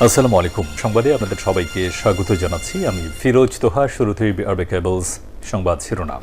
আসসালামু আলাইকুম। সংবাদে আপনাদের সবাইকে স্বাগত জানাচ্ছি। আমি ফিরোজ তোহা। শুরুতেই আরবে কেবলস সংবাদ শিরোনাম।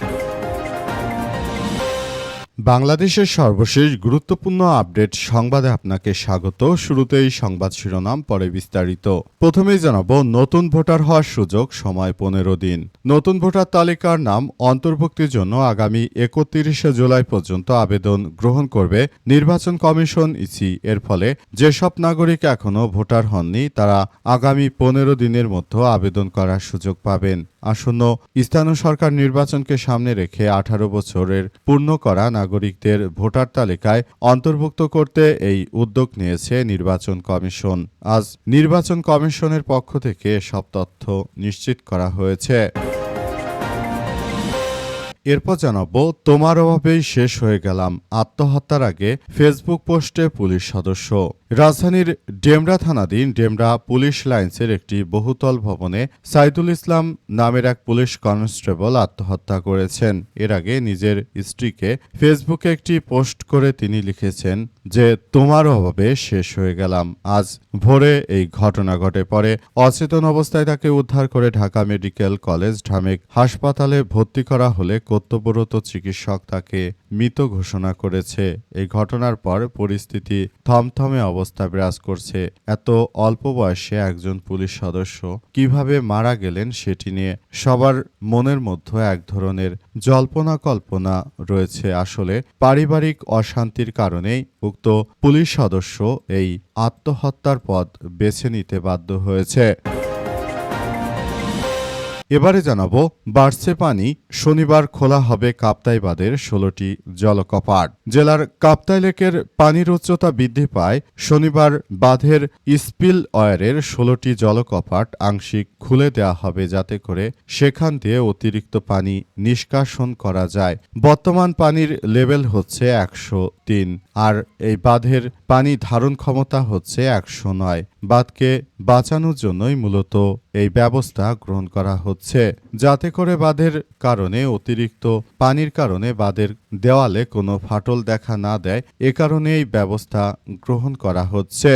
বাংলাদেশের সর্বশেষ গুরুত্বপূর্ণ আপডেট সংবাদে আপনাকে স্বাগত। শুরুতেই সংবাদ শিরোনাম, পরে বিস্তারিত। প্রথমেই জানাবো, নতুন ভোটার হওয়ার সুযোগ, সময় 15 দিন। নতুন ভোটার তালিকার নাম অন্তর্ভুক্তির জন্য আগামী 31শে জুলাই পর্যন্ত আবেদন গ্রহণ করবে নির্বাচন কমিশন ইসি। এর ফলে যেসব নাগরিক এখনও ভোটার হননি তারা আগামী 15 দিনের মধ্যে আবেদন করার সুযোগ পাবেন। আসন্ন স্থানীয় সরকার নির্বাচনকে সামনে রেখে 18 বছরের পূর্ণ করা নাগরিকদের ভোটার তালিকায় অন্তর্ভুক্ত করতে এই উদ্যোগ নিয়েছে নির্বাচন কমিশন। আজ নির্বাচন কমিশনের পক্ষ থেকে সব তথ্য নিশ্চিত করা হয়েছে। এরপর জানাবো, তোমার অভাবেই শেষ হয়ে গেলাম, আত্মহত্যার আগে ফেসবুক পোস্টে পুলিশ সদস্য। রাজধানীর ডেমরা থানাধীন ডেমরা পুলিশ লাইন্সের একটি বহুতল ভবনে সাইদুল ইসলাম নামের এক পুলিশ কনস্টেবল আত্মহত্যা করেছেন। এর আগে নিজের স্ত্রীকে ফেসবুকে একটি পোস্ট করে তিনি লিখেছেন যে তোমার অভাবে শেষ হয়ে গেলাম। আজ ভোরে এই ঘটনা ঘটে। পরে অচেতন অবস্থায় তাকে উদ্ধার করে ঢাকা মেডিকেল কলেজ ঢামেক হাসপাতালে ভর্তি করা হলে কর্তব্যরত চিকিৎসক তাকে মৃত ঘোষণা করেছে। এই ঘটনার পর পরিস্থিতি থমথমে অবস্থা বিরাজ করছে। এত অল্প বয়সে একজন পুলিশ সদস্য কিভাবে মারা গেলেন সেটি নিয়ে সবার মনের মধ্যে এক ধরনের জল্পনা কল্পনা রয়েছে। আসলে পারিবারিক অশান্তির কারণেই উক্ত পুলিশ সদস্য এই আত্মহত্যার পথ বেছে নিতে বাধ্য হয়েছে। এবারে জানাবো, বাড়ছে পানি, শনিবার খোলা হবে কাপ্তাই বাঁধের 16টি জলকপাট। জেলার কাপ্তাই লেকের পানির উচ্চতা বৃদ্ধি পায়। শনিবার বাঁধের স্পিল ওয়ারের 16টি জলকপাট আংশিক খুলে দেওয়া হবে যাতে করে সেখান দিয়ে অতিরিক্ত পানি নিষ্কাশন করা যায়। বর্তমান পানির লেভেল হচ্ছে 103, আর এই বাঁধের পানি ধারণ ক্ষমতা হচ্ছে 109। বাঁধকে বাঁচানোর জন্যই মূলত এই ব্যবস্থা গ্রহণ করা হচ্ছে, যাতে করে বাঁধের কারণে অতিরিক্ত পানির কারণে বাঁধের দেওয়ালে কোনো ফাটল দেখা না দেয়। এ কারণে এই ব্যবস্থা গ্রহণ করা হচ্ছে।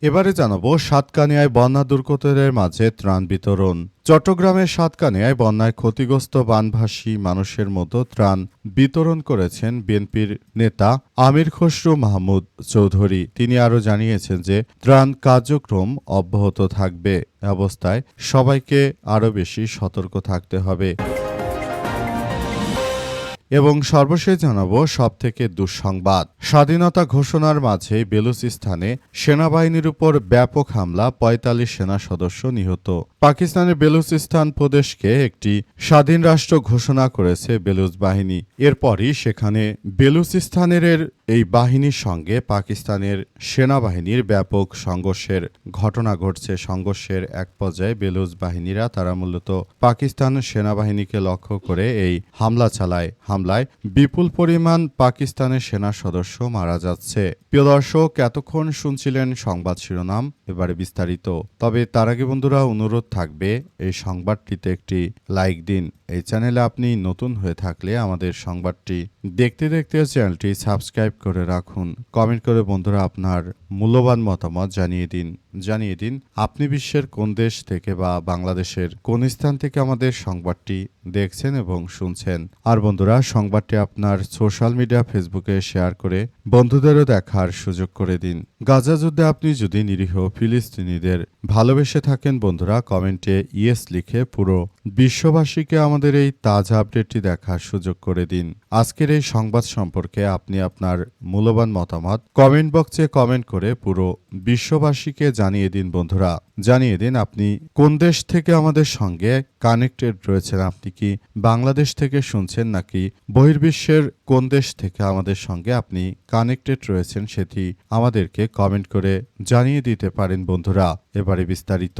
এবারে জানাবো, সাতকানিয়ায় বন্যা দুর্গতদের মাঝে ত্রাণ বিতরণ। চট্টগ্রামের সাতকানিয়ায় বন্যায় ক্ষতিগ্রস্ত বানভাসী মানুষের মতো ত্রাণ বিতরণ করেছেন বিএনপির নেতা আমির খসরু মাহমুদ চৌধুরী। তিনি আরও জানিয়েছেন যে ত্রাণ কার্যক্রম অব্যাহত থাকবে। অবস্থায় সবাইকে আরও বেশি সতর্ক থাকতে হবে। এবং সর্বশেষ জানাবো সবথেকে দুঃসংবাদ। স্বাধীনতা ঘোষণার মাঝে বেলুচিস্তানে সেনাবাহিনীর উপর ব্যাপক হামলা, ৪৫ সেনা সদস্য নিহত। পাকিস্তানের বেলুচিস্তান প্রদেশকে একটি স্বাধীন রাষ্ট্র ঘোষণা করেছে বেলুচ বাহিনী। এরপরই সেখানে বেলুচিস্তানের এই বাহিনীর সঙ্গে পাকিস্তানের সেনাবাহিনীর ব্যাপক সংঘর্ষের ঘটনা ঘটছে। সংঘর্ষের এক পর্যায়ে বেলুচ বাহিনীরা তারা মূলত পাকিস্তান সেনাবাহিনীকে লক্ষ্য করে এই হামলা চালায়। হামলায় বিপুল পরিমাণ পাকিস্তানের সেনা সদস্য মারা যাচ্ছে। প্রিয় দর্শক, এতক্ষণ শুনছিলেন সংবাদ শিরোনাম, এবারে বিস্তারিত। তবে তার আগে বন্ধুরা অনুরোধ থাকবে, এই সংবাদটিতে একটি লাইক দিন। এই চ্যানেলে আপনি নতুন হয়ে থাকলে আমাদের সংবাদটি দেখতে দেখতে চ্যানেলটি সাবস্ক্রাইব করে রাখুন। কমেন্ট করে বন্ধুরা আপনার মূল্যবান মতামত জানিয়ে দিন আপনি বিশ্বের কোন দেশ থেকে বা বাংলাদেশের কোন স্থান থেকে আমাদের সংবাদটি দেখছেন এবং শুনছেন। আর বন্ধুরা, সংবাদটি আপনার সোশ্যাল মিডিয়া ফেসবুকে শেয়ার করে বন্ধুদেরও দেখার সুযোগ করে দিন। গাজা যুদ্ধে আপনি যদি নিরীহ ফিলিস্তিনিদের ভালোবেসে থাকেন বন্ধুরা, কমেন্টে ইয়েস লিখে পুরো বিশ্ববাসীকে আমাদের এই তাজা আপডেটটি দেখার সুযোগ করে দিন। আজকের এই সংবাদ সম্পর্কে আপনি আপনার মূল্যবান মতামত কমেন্ট বক্সে কমেন্ট করে পুরো বিশ্ববাসীকে জানিয়ে দিন। বন্ধুরা, জানিয়ে দিন আপনি কোন দেশ থেকে আমাদের সঙ্গে কানেক্টেড রয়েছেন। আপনি কি বাংলাদেশ থেকে শুনছেন নাকি বহির্বিশ্বের কোন দেশ থেকে আমাদের সঙ্গে আপনি কানেক্টেড রয়েছেন সেটি আমাদেরকে কমেন্ট করে জানিয়ে দিতে পারেন। বন্ধুরা, এবারে বিস্তারিত।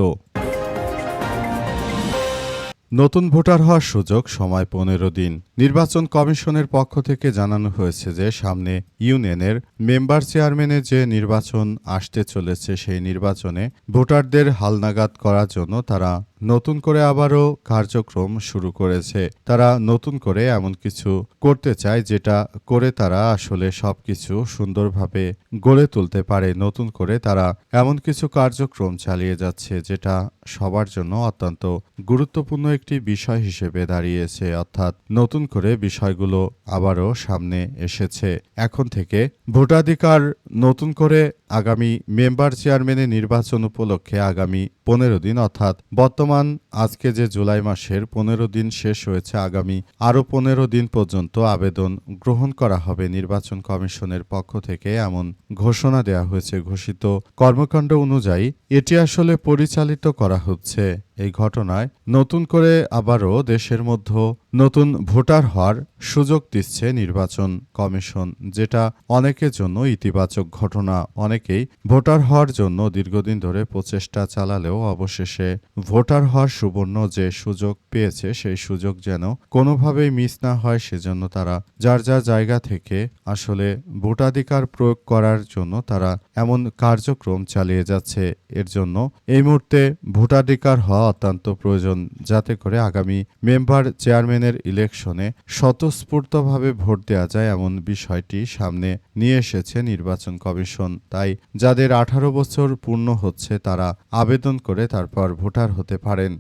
নতুন ভোটার হওয়ার সুযোগ, সময় 15 দিন। নির্বাচন কমিশনের পক্ষ থেকে জানানো হয়েছে যে সামনে ইউনিয়নের মেম্বার চেয়ারম্যানের যে নির্বাচন আসতে চলেছে সেই নির্বাচনে ভোটারদের হালনাগাদ করার জন্য তারা নতুন করে আবারও কার্যক্রম শুরু করেছে। তারা নতুন করে এমন কিছু করতে চায় যেটা করে তারা আসলে সবকিছু সুন্দরভাবে গড়ে তুলতে পারে। নতুন করে তারা এমন কিছু কার্যক্রম চালিয়ে যাচ্ছে যেটা সবার জন্য অত্যন্ত গুরুত্বপূর্ণ একটি বিষয় হিসেবে দাঁড়িয়েছে। অর্থাৎ নতুন করে বিষয়গুলো আবারও সামনে এসেছে। এখন থেকে ভোটাধিকার নতুন করে আগামী মেম্বার চেয়ারম্যানের নির্বাচন উপলক্ষে আগামী 15 দিন অর্থাৎ বর্তমান আজকে যে জুলাই মাসের 15 দিন শেষ হয়েছে, আগামী আরও 15 দিন পর্যন্ত আবেদন গ্রহণ করা হবে নির্বাচন কমিশনের পক্ষ থেকে, এমন ঘোষণা দেওয়া হয়েছে। ঘোষিত কর্মকাণ্ড অনুযায়ী এটি আসলে পরিচালিত করা হচ্ছে। এই ঘটনায় নতুন করে আবারও দেশের মধ্যে নতুন ভোটার হওয়ার সুযোগ দিচ্ছে নির্বাচন কমিশন, যেটা অনেকের জন্য ইতিবাচক ঘটনা। অনেকেই ভোটার হওয়ার জন্য দীর্ঘদিন ধরে প্রচেষ্টা চালালেও অবশেষে ভোটার হওয়ার সুবর্ণ যে সুযোগ পেয়েছে সেই সুযোগ যেন কোনোভাবেই মিস না হয়, সেজন্য তারা যার যার জায়গা থেকে আসলে ভোটাধিকার প্রয়োগ করার জন্য তারা এমন কার্যক্রম চালিয়ে যাচ্ছে। এর জন্য এই মুহূর্তে ভোটাধিকার হওয়া অত্যন্ত প্রয়োজন, যাতে করে আগামী মেম্বার চেয়ারম্যানের ইলেকশনে স্বতঃস্ফূর্তভাবে ভোট দেওয়া যায়, এমন বিষয়টি সামনে নিয়ে এসেছে নির্বাচন কমিশন। তাই যাদের 18 বছর পূর্ণ হচ্ছে তারা আবেদন করে তারপর ভোটার হতে পারেন।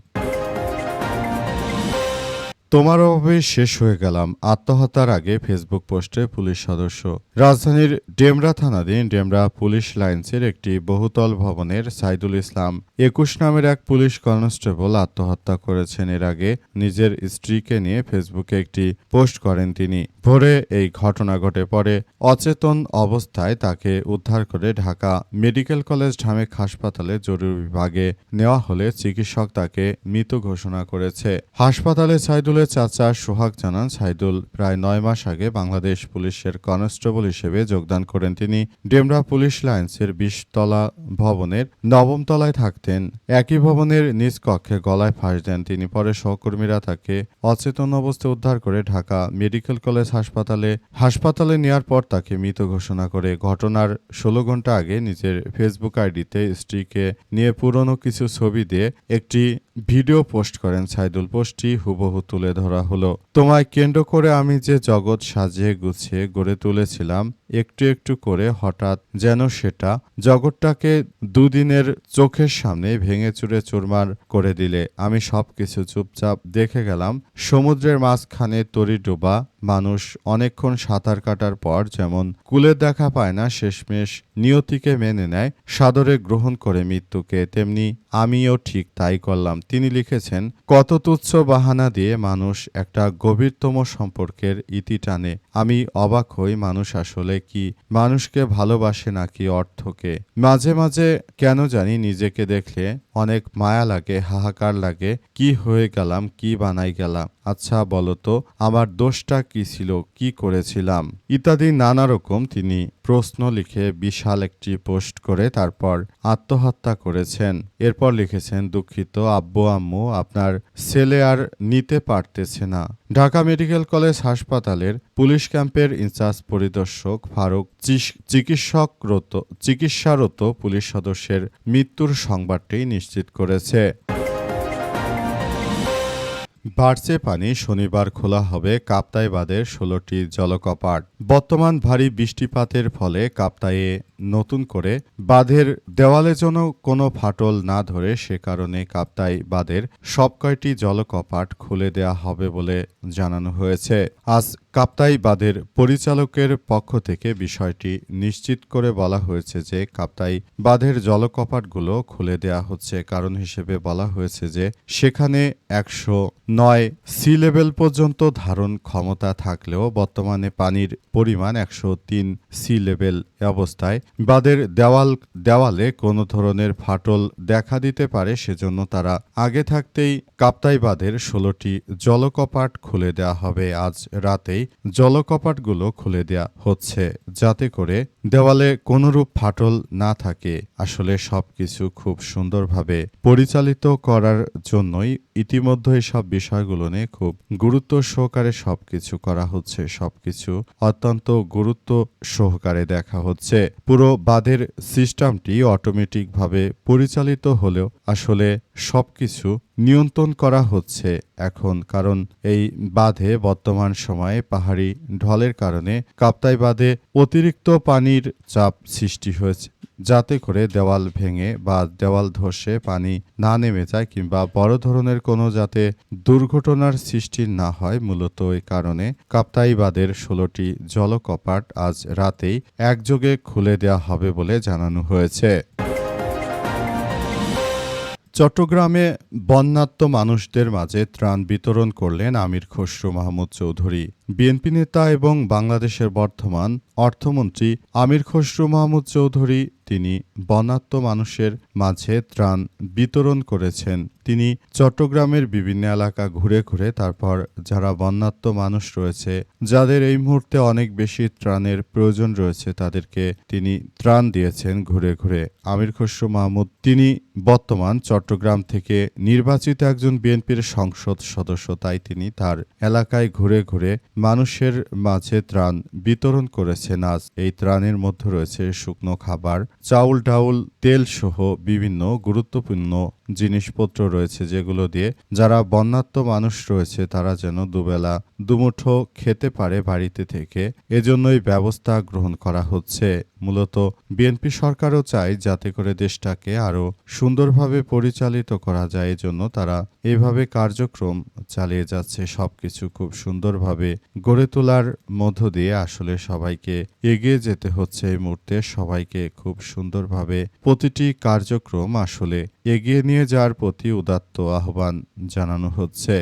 তোমার অভাবে শেষ হয়ে গেলাম, আত্মহত্যার আগে ফেসবুক পোস্টে পুলিশ সদস্য। রাজধানীর ডেমরা থানাধীন ডেমরা পুলিশ লাইন্সের একটি বহুতল ভবনের সাইদুল ইসলাম 21 নামের এক পুলিশ কনস্টেবল আত্মহত্যা করেছেন। এর আগে নিজের স্ত্রীকে নিয়ে ফেসবুকে একটি পোস্ট করেন তিনি। ভোরে এই ঘটনা ঘটে। পরে অচেতন অবস্থায় তাকে উদ্ধার করে ঢাকা মেডিকেল কলেজ ঢামেক হাসপাতালে জরুরি বিভাগে নেওয়া হলে চিকিৎসক তাকে মৃত ঘোষণা করেছে। হাসপাতালে সাইদুলের চাচা সোহাগ জানান, সাইদুল প্রায় 9 মাস আগে বাংলাদেশ পুলিশের কনস্টেবল হিসেবে যোগদান করেন। তিনি ডেমরা পুলিশ লাইন্সের 20 তলা ভবনের 9ম তলায় থাকতেন। একই ভবনের নিজ কক্ষে গলায় ফাঁস দেন তিনি। পরে সহকর্মীরা তাকে অচেতন অবস্থায় উদ্ধার করে ঢাকা মেডিকেল কলেজ হাসপাতালে নেওয়ার পর তাকে মৃত ঘোষণা করে। ঘটনার 16 ঘন্টা আগে নিজের ফেসবুক আইডিতে স্ত্রীকে নিয়ে পুরনো কিছু ছবি দিয়ে একটি ভিডিও পোস্ট করেন সাইদুল। পোস্টটি হুবহু তুলে ধরা হলো। তোমায় কেন্দ্র করে আমি যে জগৎ সাজিয়ে গুছিয়ে গড়ে তুলেছিলাম, একটু একটু করে হঠাৎ যেন সেটা জগৎটাকে দুদিনের চোখের সামনে ভেঙে চুরে চুরমার করে দিলে। আমি সবকিছু চুপচাপ দেখে গেলাম। সমুদ্রের মাঝখানে তরি ডোবা মানুষ অনেকক্ষণ সাঁতার কাটার পর যেমন কুলের দেখা পায় না, শেষমেশ নিয়তিকে মেনে নেয়, সাদরে গ্রহণ করে মৃত্যুকে, তেমনি আমিও ঠিক তাই করলাম। তিনি লিখেছেন, কত তুচ্ছ বাহানা দিয়ে মানুষ একটা গভীরতম সম্পর্কের ইতি টানে। আমি অবাক হই, মানুষ আসলে কি মানুষকে ভালোবাসে নাকি অর্থকে? মাঝে মাঝে কেন জানি নিজেকে দেখলে অনেক মায়া লাগে, হাহাকার লাগে। কি হয়ে গেলাম, কি বানাই গেলাম? আচ্ছা বলো তো, আমার দোষটা কি ছিল, কি করেছিলাম? ইত্যাদি নানা রকম তিনি প্রশ্ন লিখে বিশাল একটি পোস্ট করে তারপর আত্মহত্যা করেছেন। এরপর লিখেছেন, দুঃখিত আব্বু আম্মু, আপনার ছেলে আর নিতে পারতেছে না। ঢাকা মেডিকেল কলেজ হাসপাতালের পুলিশ ক্যাম্পের ইনচার্জ পরিদর্শক ফারুক চিকিৎসারত পুলিশ সদস্যের মৃত্যুর সংবাদটি নিশ্চিত করেছে। বাড়ছে পানি, শনিবার খোলা হবে কাপ্তাই বাঁধের 16টি জলকপাট। বর্তমান ভারী বৃষ্টিপাতের ফলে কাপ্তাইয়ে নতুন করে বাঁধের দেওয়ালে যেন কোনো ফাটল না ধরে, সে কারণে কাপ্তাই বাঁধের সব কয়টি জলকপাট খুলে দেওয়া হবে বলে জানানো হয়েছে। আজ কাপ্তাই বাঁধের পরিচালকের পক্ষ থেকে বিষয়টি নিশ্চিত করে বলা হয়েছে যে কাপ্তাই বাঁধের জলকপাটগুলো খুলে দেওয়া হচ্ছে। কারণ হিসেবে বলা হয়েছে যে সেখানে 109 সি লেভেল পর্যন্ত ধারণ ক্ষমতা থাকলেও বর্তমানে পানির পরিমাণ 103 সি লেভেল অবস্থায় বাঁধের দেওয়ালে কোনো ধরনের ফাটল দেখা দিতে পারে, সেজন্য তারা আগে থাকতেই কাপ্তাই বাঁধের 16টি জলকপাট খুলে দেওয়া হবে। আজ রাতেই জলকপাটগুলো খুলে দেওয়া হচ্ছে যাতে করে দেওয়ালে কোনরূপ ফাটল না থাকে। আসলে সবকিছু খুব সুন্দরভাবে পরিচালিত করার জন্যই ইতিমধ্যে সব বিষয়গুলো নিয়ে খুব গুরুত্ব সহকারে সবকিছু করা হচ্ছে। সবকিছু অত্যন্ত গুরুত্ব সহকারে দেখা হচ্ছে। পুরো বাঁধের সিস্টেমটি অটোমেটিকভাবে পরিচালিত হলেও আসলে সবকিছু নিয়ন্ত্রণ করা হচ্ছে এখন, কারণ এই বাঁধে বর্তমান সময়ে পাহাড়ি ঢলের কারণে কাপ্তাই বাঁধে অতিরিক্ত পানির চাপ সৃষ্টি হয়েছে, যাতে করে দেওয়াল ভেঙে বা দেওয়াল ধসে পানি না নেমে যায় কিংবা বড় ধরনের কোনো যাতে দুর্ঘটনার সৃষ্টি না হয়। মূলত এই কারণে কাপ্তাই বাঁধের 16টি জলকপাট আজ রাতেই একযোগে খুলে দেওয়া হবে বলে জানানো হয়েছে। চট্টগ্রামে বন্যার্ত মানুষদের মাঝে ত্রাণ বিতরণ করলেন আমির খসরু মাহমুদ চৌধুরী। বিএনপি নেতা এবং বাংলাদেশের বর্তমান অর্থমন্ত্রী আমির খসরু মাহমুদ চৌধুরী তিনি বন্যার্ত মানুষের মাঝে ত্রাণ বিতরণ করেছেন। তিনি চট্টগ্রামের বিভিন্ন এলাকা ঘুরে ঘুরে তারপর যারা বন্যার্ত মানুষ রয়েছে, যাদের এই মুহূর্তে অনেক বেশি ত্রাণের প্রয়োজন রয়েছে, তাদেরকে তিনি ত্রাণ দিয়েছেন ঘুরে ঘুরে। আমির খসরু মাহমুদ তিনি বর্তমান চট্টগ্রাম থেকে নির্বাচিত একজন বিএনপির সংসদ সদস্য, তাই তিনি তার এলাকায় ঘুরে ঘুরে মানুষের মাঝে ত্রাণ বিতরণ করেছেন। আজ এই ত্রাণের মধ্যে রয়েছে শুকনো খাবার, চাউল ডাউল, তেল সহ বিভিন্ন গুরুত্বপূর্ণ জিনিসপত্র রয়েছে, যেগুলো দিয়ে যারা বন্যার্ত মানুষ রয়েছে তারা যেন দুবেলা দুমুঠো খেতে পারে বাড়িতে থেকে, এজন্যই ব্যবস্থা গ্রহণ করা হচ্ছে। মূলত বিএনপি সরকারও চায় যাতে করে দেশটাকে আরো সুন্দরভাবে পরিচালিত করা যায়, এজন্য তারা এভাবে কার্যক্রম চালিয়ে যাচ্ছে। সবকিছু খুব সুন্দরভাবে গড়ে তোলার মধ্য দিয়ে আসলে সবাইকে এগিয়ে যেতে হচ্ছে। এই মুহূর্তে সবাইকে খুব সুন্দরভাবে প্রতিটি কার্যক্রম আসলে এগিয়ে নিয়ে যাওয়ার প্রতি উদাত্ত আহ্বান জানানো হচ্ছে।